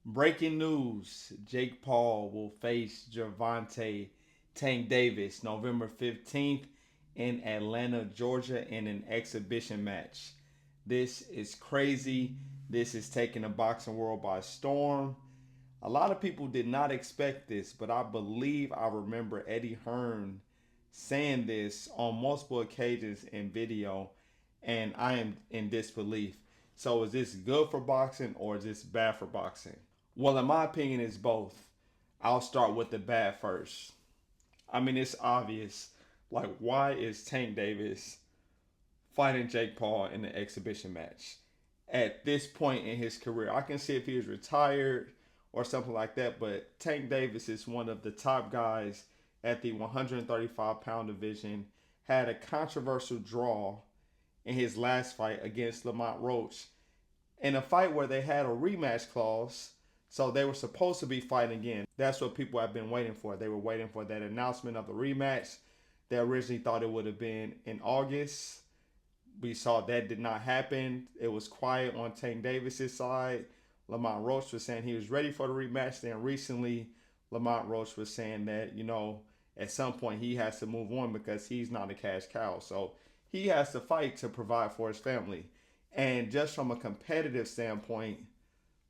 Breaking news: Jake Paul will face Gervonta Tank Davis November 15th in Atlanta, Georgia in an exhibition match. This is crazy. This is taking the boxing world by storm. A lot of people did not expect this, but I believe I remember Eddie Hearn saying this on multiple occasions in video, and I am in disbelief. So, is this good for boxing or is this bad for boxing? Well, in my opinion, it's both. I'll start with the bad first. I mean, it's obvious. Like, why is Tank Davis fighting Jake Paul in the exhibition match? At this point in his career, I can see if he was retired or something like that, but Tank Davis is one of the top guys at the 135-pound division. Had a controversial draw in his last fight against Roach in a fight where they had a rematch clause. So they were supposed to be fighting again. That's what people have been waiting for. They were waiting for that announcement of the rematch. They originally thought it would have been in August. We saw that did not happen. It was quiet on Tank Davis's side. Lamont Roach was saying he was ready for the rematch. Then recently, Lamont Roach was saying that, at some point he has to move on because he's not a cash cow. So he has to fight to provide for his family. And just from a competitive standpoint,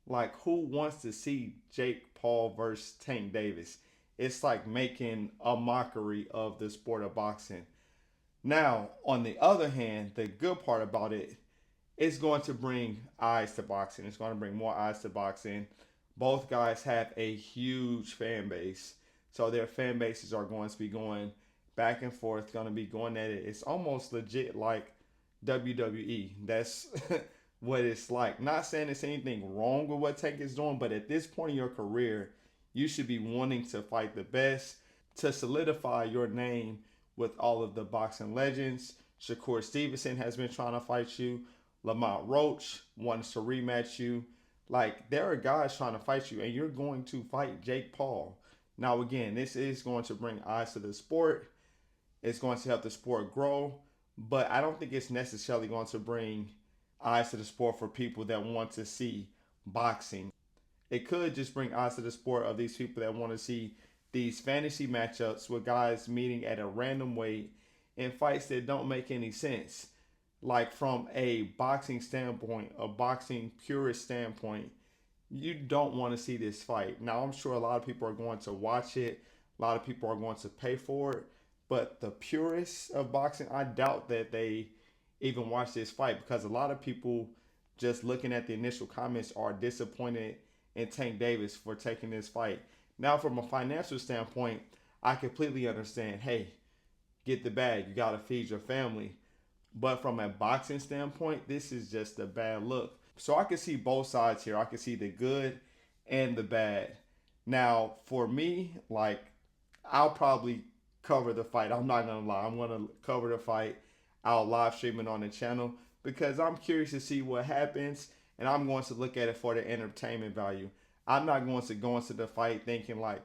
like, who wants to see Jake Paul versus Tank Davis? It's like making a mockery of the sport of boxing. Now, on the other hand, the good part about it is going to bring eyes to boxing. It's going to bring more eyes to boxing. Both guys have a huge fan base. So their fan bases are going to be going back and forth, going to be going at it. It's almost legit like WWE. That's what it's like. Not saying there's anything wrong with what Tank is doing, but at this point in your career, you should be wanting to fight the best to solidify your name with all of the boxing legends. Shakur Stevenson has been trying to fight you. Lamont Roach wants to rematch you. Like, there are guys trying to fight you, and you're going to fight Jake Paul. Now, again, this is going to bring eyes to the sport. It's going to help the sport grow, but I don't think it's necessarily going to bring eyes to the sport for people that want to see boxing. It could just bring eyes to the sport of these people that want to see these fantasy matchups with guys meeting at a random weight in fights that don't make any sense. Like, from a boxing standpoint, a boxing purist standpoint, you don't want to see this fight. Now, I'm sure a lot of people are going to watch it. A lot of people are going to pay for it. But the purists of boxing, I doubt that they even watch this fight, because a lot of people, just looking at the initial comments, are disappointed in Tank Davis for taking this fight. Now, from a financial standpoint, I completely understand. Hey, get the bag. You got to feed your family. But from a boxing standpoint, this is just a bad look. So I can see both sides here. I can see the good and the bad. Now, for me, like, I'll probably cover the fight. I'm not gonna lie. I'm gonna cover the fight. I'll live stream it on the channel because I'm curious to see what happens, and I'm going to look at it for the entertainment value. I'm not going to go into the fight thinking like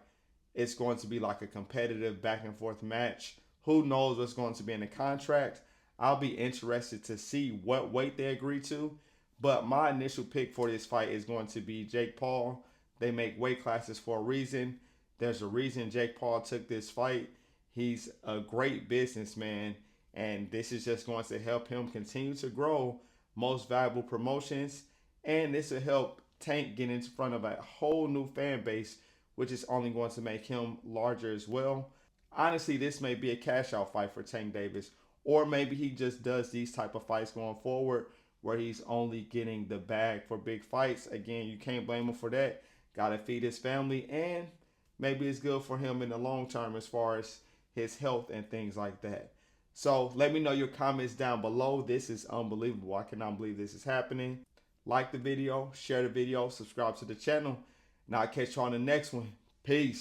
it's going to be like a competitive back and forth match. Who knows what's going to be in the contract? I'll be interested to see what weight they agree to. But my initial pick for this fight is going to be Jake Paul. They make weight classes for a reason. There's a reason Jake Paul took this fight. He's a great businessman, and this is just going to help him continue to grow most valuable promotions. And this will help Tank get in front of a whole new fan base, which is only going to make him larger as well. Honestly, this may be a cash out fight for Tank Davis, or maybe he just does these type of fights going forward where he's only getting the bag for big fights. Again, you can't blame him for that. Got to feed his family, and maybe it's good for him in the long term as far as his health and things like that. So let me know your comments down below. This is unbelievable. I cannot believe this is happening. Like the video, share the video, subscribe to the channel, and I'll catch you on the next one. Peace.